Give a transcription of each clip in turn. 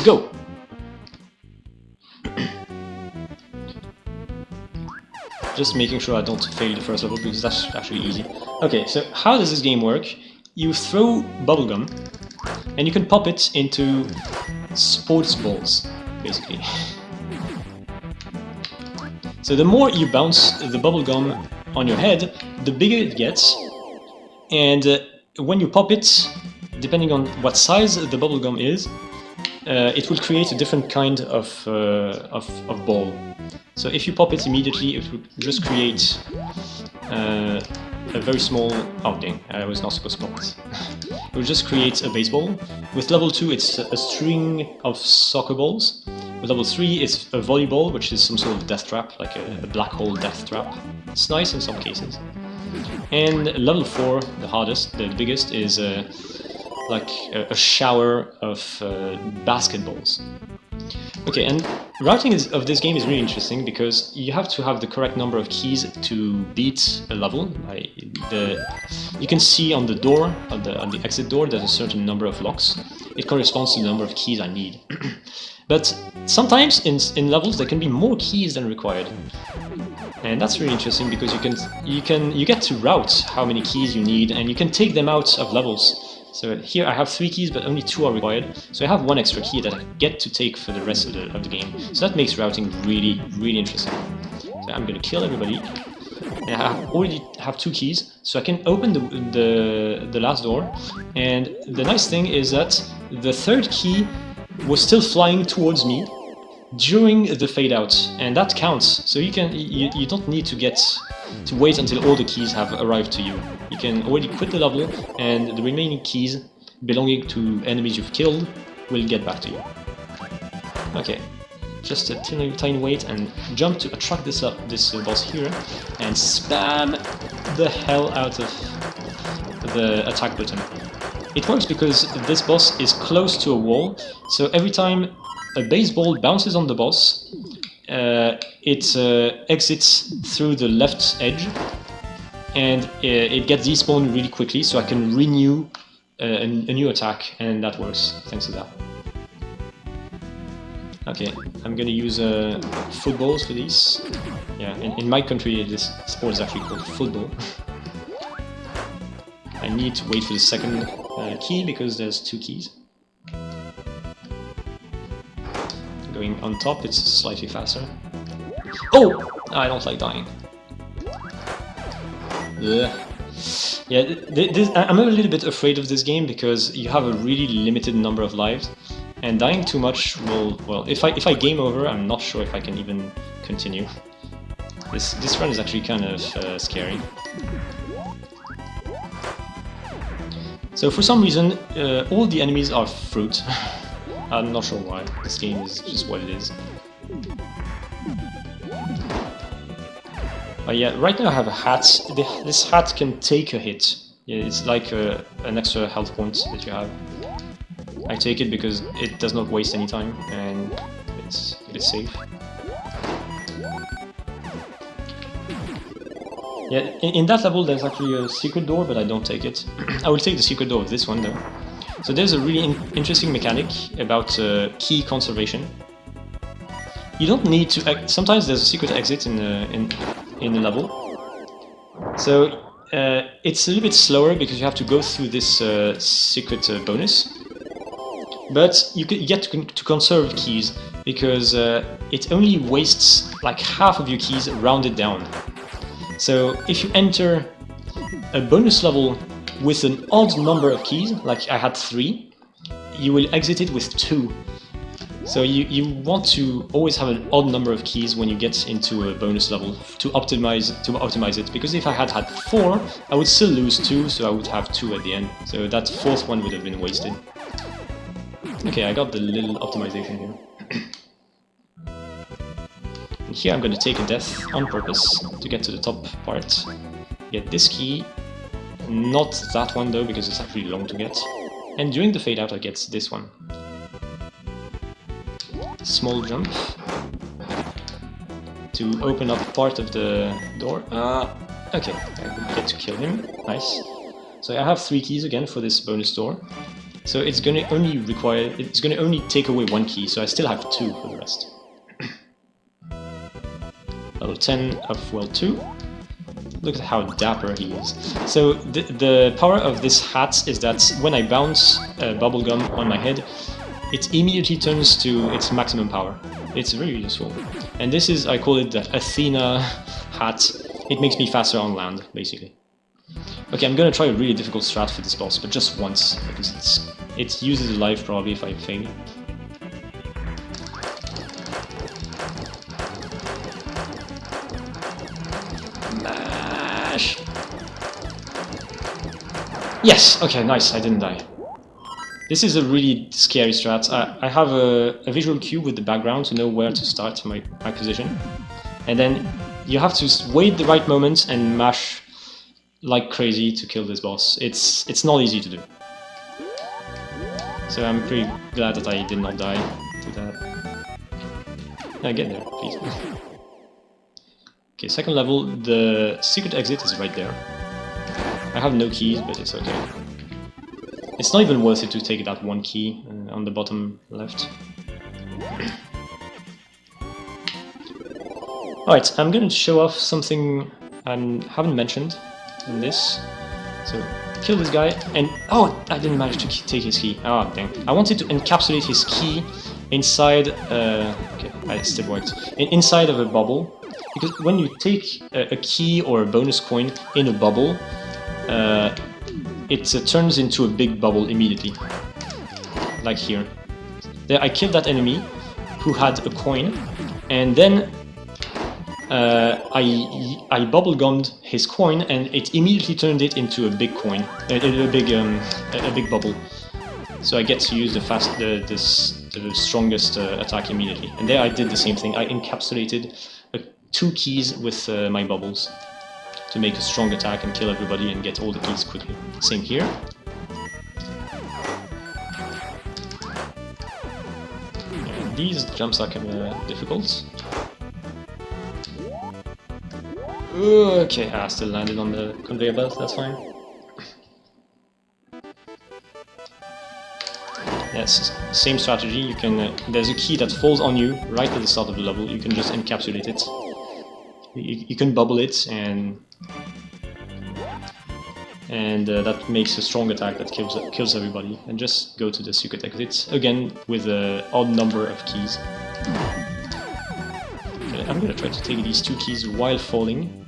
go! Just making sure I don't fail the first level because that's actually easy. Okay, so how does this game work? You throw bubblegum and you can pop it into sports balls, basically. So the more you bounce the bubblegum on your head, the bigger it gets, and when you pop it, depending on what size the bubblegum is, it will create a different kind of ball. So if you pop it immediately, it will just create a very small... Oh dang, I was not supposed to pop it. It will just create a baseball. With level 2 it's a string of soccer balls. With level 3 it's a volleyball, which is some sort of death trap, like a black hole death trap. It's nice in some cases. And level 4, the hardest, the biggest, is like a shower of basketballs. Okay, and routing of this game is really interesting because you have to have the correct number of keys to beat a level. You can see on the door, on the exit door, there's a certain number of locks. It corresponds to the number of keys I need. But sometimes in levels there can be more keys than required. And that's really interesting because you get to route how many keys you need, and you can take them out of levels. So here I have 3 keys, but only 2 are required. So I have 1 extra key that I get to take for the rest of the game. So that makes routing really, really interesting. So I'm gonna kill everybody. And I already have 2 keys, so I can open the last door. And the nice thing is that the 3rd key was still flying towards me during the fade out, and that counts. So you don't need to wait until all the keys have arrived to you. You can already quit the level, and the remaining keys belonging to enemies you've killed will get back to you. Okay, just a tiny wait and jump to attract this boss here, and spam the hell out of the attack button. It works because this boss is close to a wall, so every time a baseball bounces on the boss, it exits through the left edge, and it gets despawned really quickly, so I can renew a new attack, and that works thanks to that. Okay, I'm gonna use footballs for these. Yeah, in my country this sport is actually called football. I need to wait for the second key because there's 2 keys. Going on top, it's slightly faster. Oh! I don't like dying. Ugh. Yeah, I'm a little bit afraid of this game because you have a really limited number of lives, and dying too much will... Well, if I game over, I'm not sure if I can even continue. This run is actually kind of scary. So for some reason, all the enemies are fruit. I'm not sure why. This game is just what it is. But yeah, right now I have a hat. This hat can take a hit. Yeah, it's like an extra health point that you have. I take it because it does not waste any time and it's safe. Yeah, in that level there's actually a secret door, but I don't take it. I will take the secret door of this one though. So there's a really interesting mechanic about key conservation. You don't need to... Sometimes there's a secret exit in the level. So it's a little bit slower because you have to go through this secret bonus. But you get to conserve keys because it only wastes like half of your keys rounded down. So if you enter a bonus level with an odd number of keys, like I had 3, you will exit it with 2. So you want to always have an odd number of keys when you get into a bonus level to optimize it, because if I had 4, I would still lose 2, so I would have 2 at the end. So that 4th one would have been wasted. Okay, I got the little optimization here. And here I'm going to take a death on purpose to get to the top part. Get this key. Not that one though, because it's actually long to get. And during the fade out I get this one. Small jump to open up part of the door. Okay, I get to kill him. Nice. So I have 3 keys again for this bonus door. So it's gonna only take away 1 key, so I still have 2 for the rest. Level 10 of World 2. Look at how dapper he is. So the power of this hat is that when I bounce bubblegum on my head, it immediately turns to its maximum power. It's very useful. And this is, I call it the Athena hat. It makes me faster on land, basically. Okay, I'm gonna try a really difficult strat for this boss, but just once, because it uses a life probably if I fail. Mash! Yes! Okay, nice, I didn't die. This is a really scary strat. I have a visual cue with the background to know where to start my position. And then you have to wait the right moment and mash like crazy to kill this boss. It's not easy to do. So I'm pretty glad that I did not die to that. Get there, please. Okay, second level, the secret exit is right there. I have no keys, but it's okay. It's not even worth it to take that 1 key on the bottom left. Alright, I'm going to show off something I haven't mentioned in this. So, kill this guy, and oh, I didn't manage to take his key. Ah, dang. I wanted to encapsulate his key inside, okay, it still worked, inside of a bubble. Because when you take a key or a bonus coin in a bubble, it turns into a big bubble immediately, like here. There, I killed that enemy who had a coin, and then I bubblegummed his coin, and it immediately turned it into a big coin, a big bubble. So I get to use the strongest attack immediately. And there I did the same thing. I encapsulated 2 keys with my bubbles to make a strong attack and kill everybody and get all the keys quickly. Same here. And these jumps are kind of difficult. Okay, I still landed on the conveyor belt, that's fine. Yes, same strategy. You can. There's a key that falls on you right at the start of the level. You can just encapsulate it. You can bubble it, and that makes a strong attack that kills everybody. And just go to the secret exit again with an odd number of keys. Okay, I'm gonna try to take these 2 keys while falling.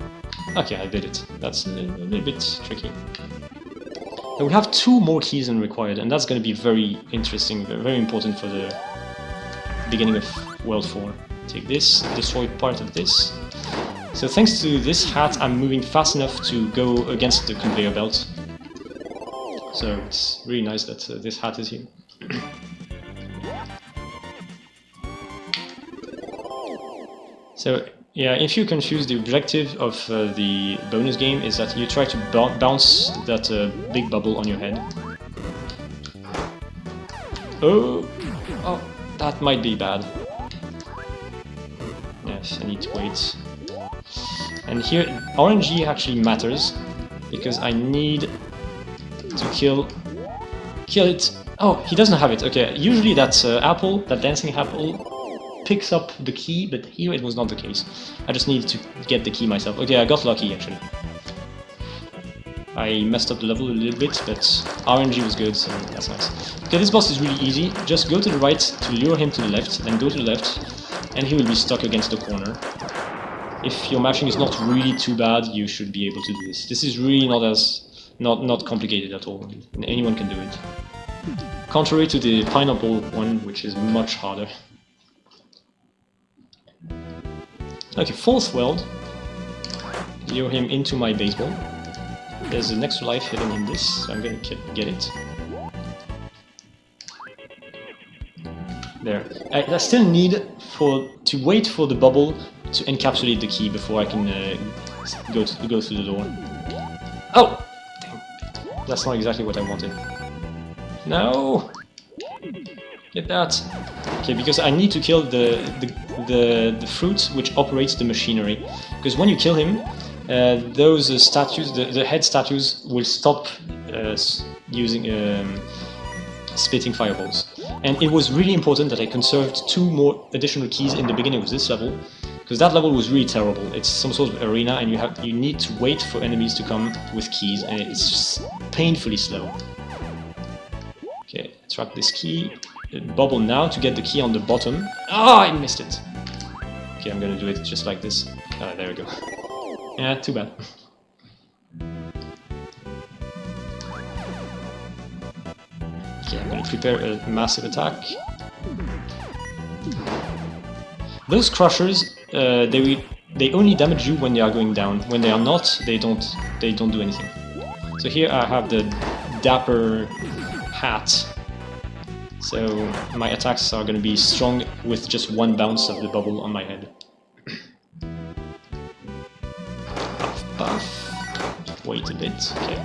Okay, I did it. That's a little bit tricky. I will have 2 more keys than required, and that's going to be very interesting, very important for the beginning of World 4. Take this, destroy part of this. So thanks to this hat, I'm moving fast enough to go against the conveyor belt. So it's really nice that this hat is here. So yeah, if you confuse, the objective of the bonus game is that you try to bounce that big bubble on your head. Oh, that might be bad. Yes, I need to wait. And here, RNG actually matters, because I need to kill it. Oh, he doesn't have it. Okay, usually that apple, that dancing apple, picks up the key, but here it was not the case. I just needed to get the key myself. Okay, I got lucky actually. I messed up the level a little bit, but RNG was good, so that's nice. Okay, this boss is really easy. Just go to the right to lure him to the left, then go to the left, and he will be stuck against the corner. If your mashing is not really too bad, you should be able to do this. This is really not complicated at all. Anyone can do it. Contrary to the pineapple one, which is much harder. Okay, 4th world. Lure him into my baseball. There's an extra life hidden in this, so I'm gonna get it. There. I still need to wait for the bubble to encapsulate the key before I can go through the door. Oh! Damn. That's not exactly what I wanted. No! Get that! Okay, because I need to kill the fruit which operates the machinery. Because when you kill him, those statues, the head statues, will stop using spitting fireballs. And it was really important that I conserved 2 more additional keys in the beginning of this level, because that level was really terrible. It's some sort of arena, and you need to wait for enemies to come with keys, and it's just painfully slow. Okay, attract this key, bubble now to get the key on the bottom. Ah, I missed it! Okay, I'm gonna do it just like this. There we go. Yeah, too bad. Okay, I'm gonna prepare a massive attack. Those crushers, they only damage you when they are going down. When they are not, they don't do anything. So here I have the dapper hat. So my attacks are gonna be strong with just 1 bounce of the bubble on my head. Puff, puff. Wait a bit. Okay.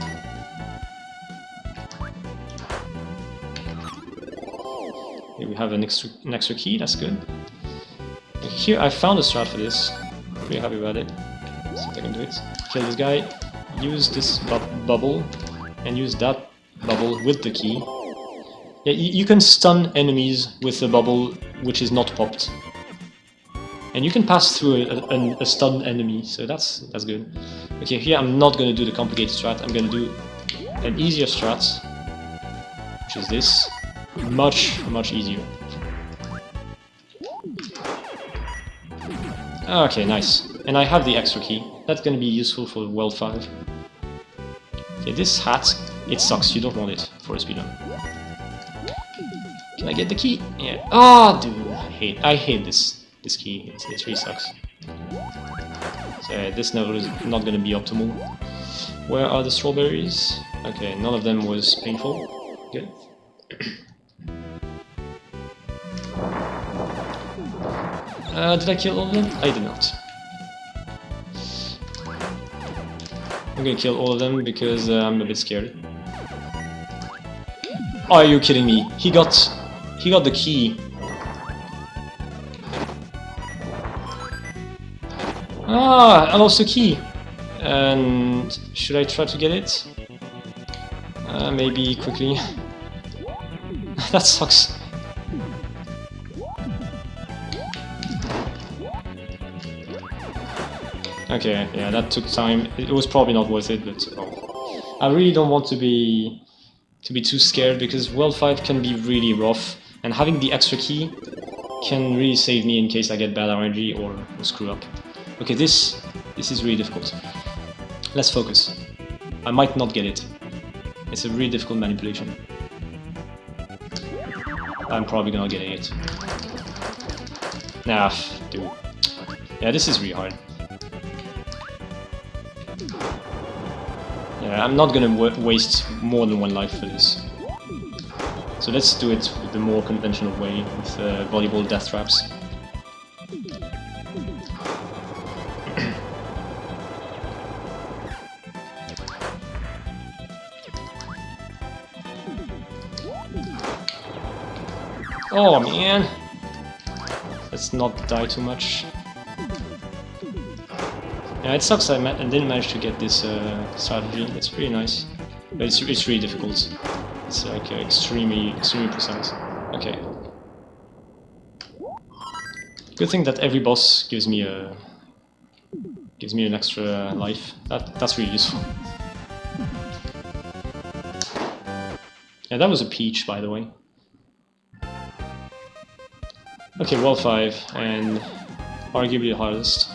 Here we have an extra key. That's good. Here I found a strat for this. Pretty happy about it. See if I can do it. Kill this guy. Use this bubble and use that bubble with the key. Yeah, you can stun enemies with a bubble which is not popped, and you can pass through a stunned enemy, so that's good. Okay, here I'm not gonna do the complicated strat. I'm gonna do an easier strat, which is this, much easier. Okay, nice. And I have the extra key. That's gonna be useful for World 5. Okay, this hat, it sucks. You don't want it for a speedrun. Can I get the key? Yeah. Ah, dude, I hate this key. It really sucks. So this level is not gonna be optimal. Where are the strawberries? Okay, none of them was painful. Good. Did I kill all of them? I did not. I'm gonna kill all of them because I'm a bit scared. Are you kidding me? He got the key. Ah, I lost the key. And should I try to get it? Maybe quickly. That sucks. Okay, yeah, that took time. It was probably not worth it, but oh. I really don't want to be too scared, because World 5 can be really rough, and having the extra key can really save me in case I get bad RNG or screw up. Okay, this is really difficult. Let's focus. I might not get it. It's a really difficult manipulation. I'm probably gonna get it. Nah, dude. Yeah, this is really hard. Yeah, I'm not gonna waste more than 1 life for this. So let's do it the more conventional way, with volleyball death traps. Oh man! Let's not die too much. Yeah, it sucks I didn't manage to get this strategy. It's pretty nice, but it's really difficult. It's like extremely precise. Okay. Good thing that every boss gives me an extra life. That's really useful. Yeah, that was a peach, by the way. Okay, World 5, and arguably the hardest.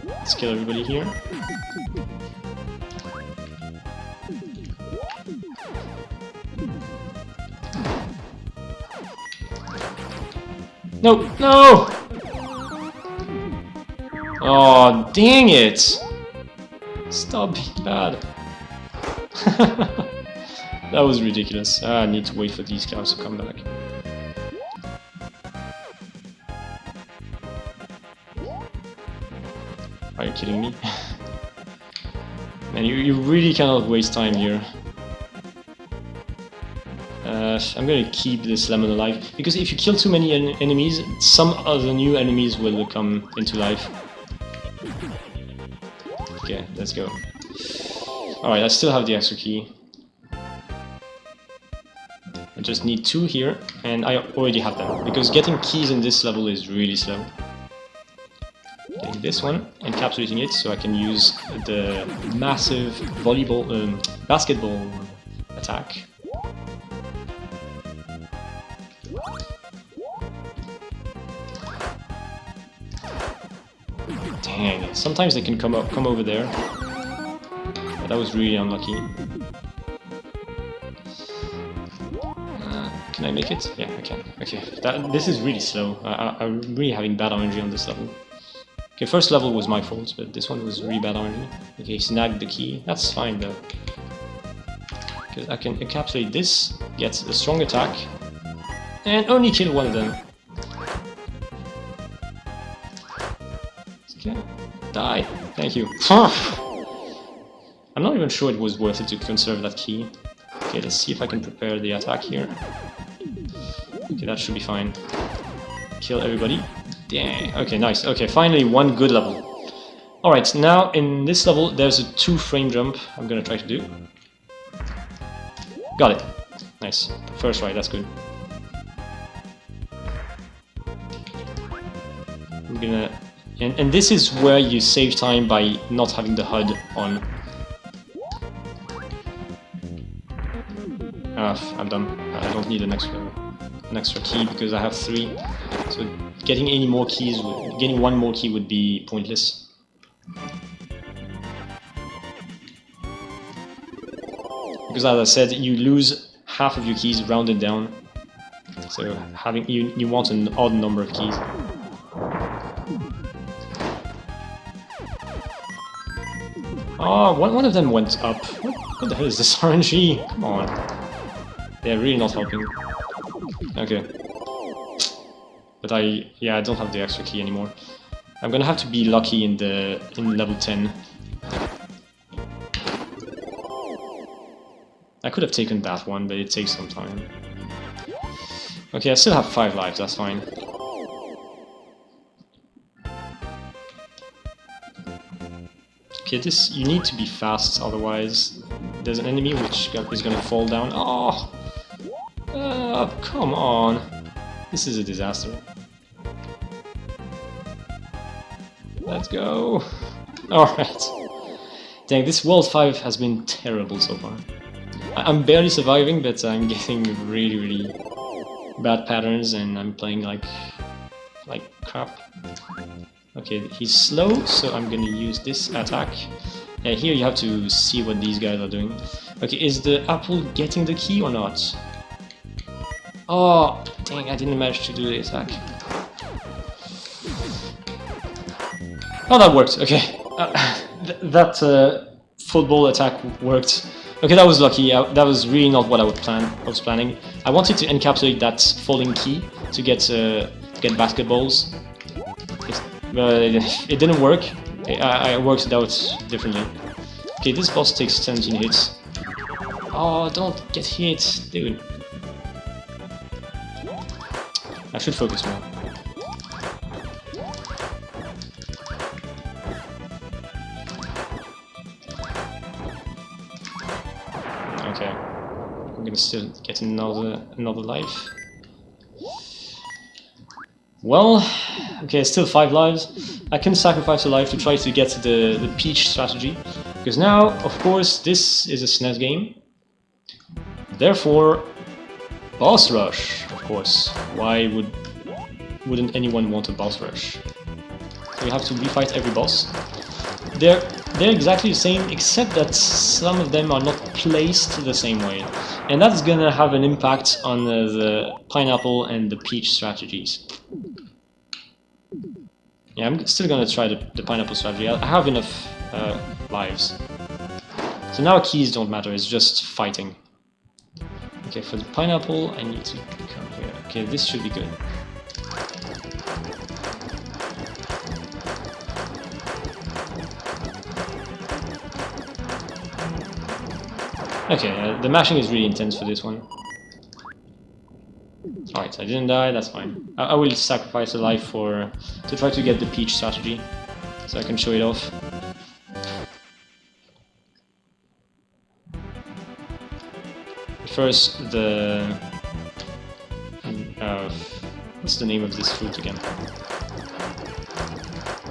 Let's kill everybody here. No! No! Oh, dang it! Stop being bad. That was ridiculous. I need to wait for these guys to come back. Are you kidding me? Man, you really cannot waste time here. I'm gonna keep this lemon alive, because if you kill too many enemies, some other new enemies will come into life. Okay, let's go. Alright, I still have the extra key. I just need 2 here, and I already have them, because getting keys in this level is really slow. Getting this one, encapsulating it, so I can use the massive basketball attack. Dang, sometimes they can come over there. But that was really unlucky. Can I make it? Yeah, I can. Okay, this is really slow. I'm really having bad RNG on this level. Okay, first level was my fault, but this one was really bad RNG. Okay, snagged the key. That's fine though. Because I can encapsulate this, get a strong attack, and only kill one of them. Okay, die. Thank you. I'm not even sure it was worth it to conserve that key. Okay, let's see if I can prepare the attack here. Okay, that should be fine. Kill everybody. Dang. Okay, nice. Okay, finally one good level. Alright, now in this level there's a 2-frame jump I'm gonna try to do. Got it. Nice. First try, that's good. I'm gonna... And this is where you save time by not having the HUD on. I'm done. I don't need an extra key because I have 3. So getting any more keys, getting one more key would be pointless. Because as I said, you lose half of your keys rounded down. So having you want an odd number of keys. Oh, one of them went up. What the hell is this RNG? Come on. They're really not helping. Okay. But I don't have the extra key anymore. I'm gonna have to be lucky in level 10. I could have taken that one, but it takes some time. Okay, I still have 5 lives, that's fine. Okay, you need to be fast, otherwise there's an enemy which is gonna fall down. Oh! Come on! This is a disaster. Let's go! Alright. Dang, this World 5 has been terrible so far. I'm barely surviving, but I'm getting really, really bad patterns and I'm playing like crap. Okay, he's slow, so I'm gonna use this attack. Yeah, here you have to see what these guys are doing. Okay, is the apple getting the key or not? Oh, dang, I didn't manage to do the attack. Oh, that worked, okay. That football attack worked. Okay, that was lucky. That was really not what I was planning. I wanted to encapsulate that falling key to get basketballs. It didn't work. I worked it out differently. Okay, this boss takes 17 hits. Oh, don't get hit, dude. I should focus more. Okay, I'm gonna still get another life. Well, okay, still 5 lives. I can sacrifice a life to try to get the Peach strategy, because now, of course, this is a SNES game. Therefore, boss rush, of course. Why wouldn't anyone want a boss rush? So you have to refight every boss. They're exactly the same, except that some of them are not placed the same way, and that's gonna have an impact on the pineapple and the peach strategies. Yeah, I'm still gonna try the pineapple strategy. I have enough lives. So now keys don't matter, it's just fighting. Okay, for the pineapple, I need to come here. Okay, this should be good. Okay, the mashing is really intense for this one. Alright, I didn't die, that's fine. I will sacrifice a life to try to get the peach strategy, so I can show it off. First, the What's the name of this fruit again?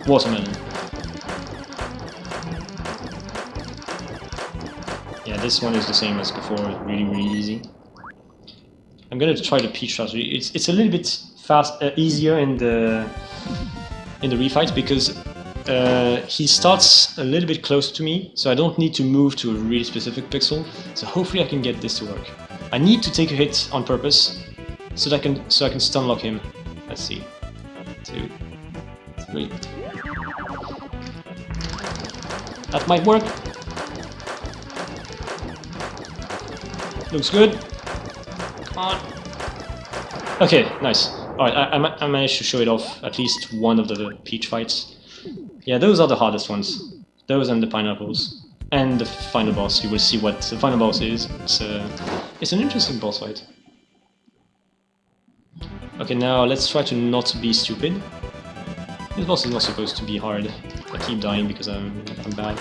Watermelon. Yeah, this one is the same as before, really, really easy. I'm gonna try the peach strategy. It's a little bit easier in the refight because he starts a little bit close to me, so I don't need to move to a really specific pixel. So hopefully I can get this to work. I need to take a hit on purpose so that I can stun lock him. Let's see. 2, 3. That might work. Looks good. Come on. Okay, nice. Alright, I managed to show it off at least one of the peach fights. Yeah, those are the hardest ones. Those and the pineapples. And the final boss. You will see what the final boss is. It's an interesting boss fight. Okay, now let's try to not be stupid. This boss is not supposed to be hard. I keep dying because I'm bad.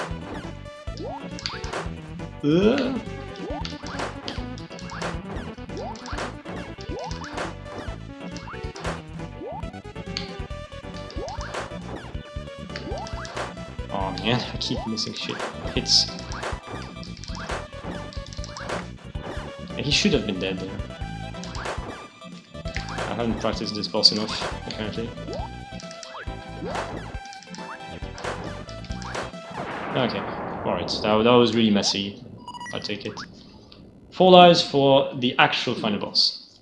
Oh man, I keep missing hits. And he should have been dead there. I haven't practiced this boss enough, apparently. Okay, alright, that was really messy. I'll take it. 4 lives for the actual final boss.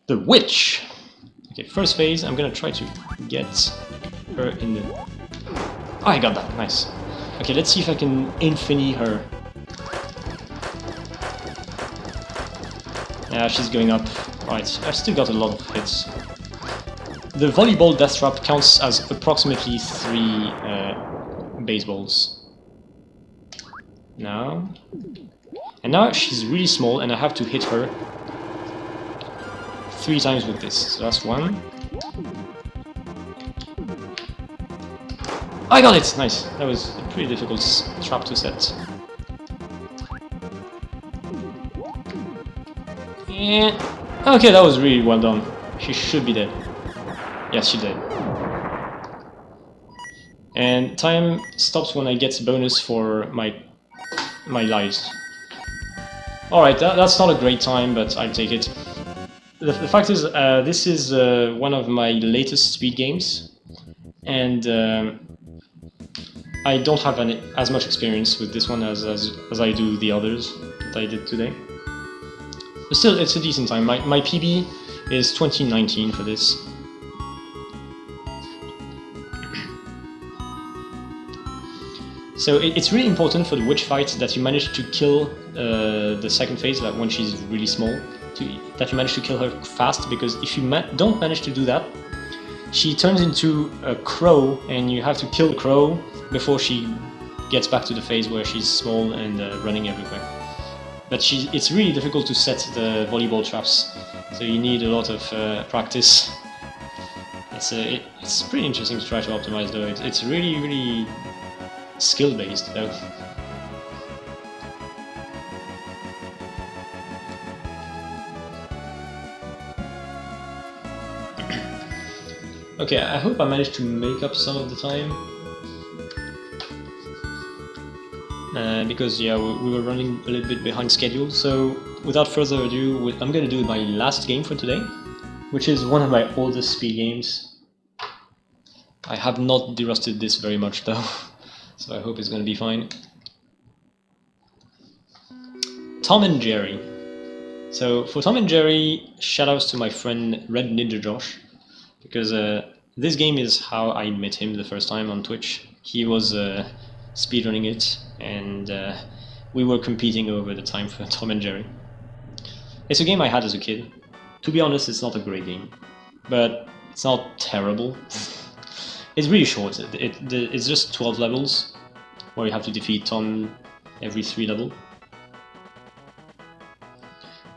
The witch! Okay, first phase, I'm gonna try to get her in the... Oh, I got that, nice. Okay, let's see if I can infini her. Yeah, she's going up. Right, I still got a lot of hits. The volleyball death trap counts as approximately 3 baseballs. Now... And now she's really small and I have to hit her 3 times with this. So that's 1. I got it! Nice. That was a pretty difficult trap to set. Yeah. Okay, that was really well done. She should be dead. Yes, she did. And time stops when I get bonus for my lives. Alright, that's not a great time, but I'll take it. The fact is, this is one of my latest speed games, and I don't have as much experience with this one as I do the others that I did today. But still, it's a decent time. My PB is 2019 for this. So it's really important for the witch fight that you manage to kill the second phase, like when she's really small, that you manage to kill her fast, because if you don't manage to do that, she turns into a crow and you have to kill the crow before she gets back to the phase where she's small and running everywhere. But it's really difficult to set the volleyball traps, so you need a lot of practice. It's pretty interesting to try to optimize though. It's really, really skill-based though. Okay, I hope I managed to make up some of the time. Because yeah, we were running a little bit behind schedule, so without further ado, I'm gonna do my last game for today, which is one of my oldest speed games. I have not derusted this very much though, so I hope it's gonna be fine. Tom and Jerry. So for Tom and Jerry, shoutouts to my friend Red Ninja Josh, because this game is how I met him the first time on Twitch. He was speedrunning it, and we were competing over the time for Tom and Jerry. It's a game I had as a kid. To be honest, it's not a great game, but it's not terrible. It's really short. It's just 12 levels, where you have to defeat Tom every 3 levels.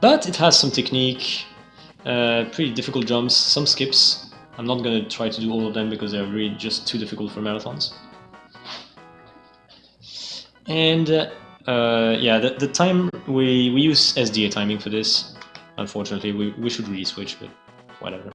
But it has some technique, pretty difficult jumps, some skips. I'm not gonna try to do all of them because they're really just too difficult for marathons. And Yeah, the time we use SDA timing for this. Unfortunately, we should really switch, but whatever.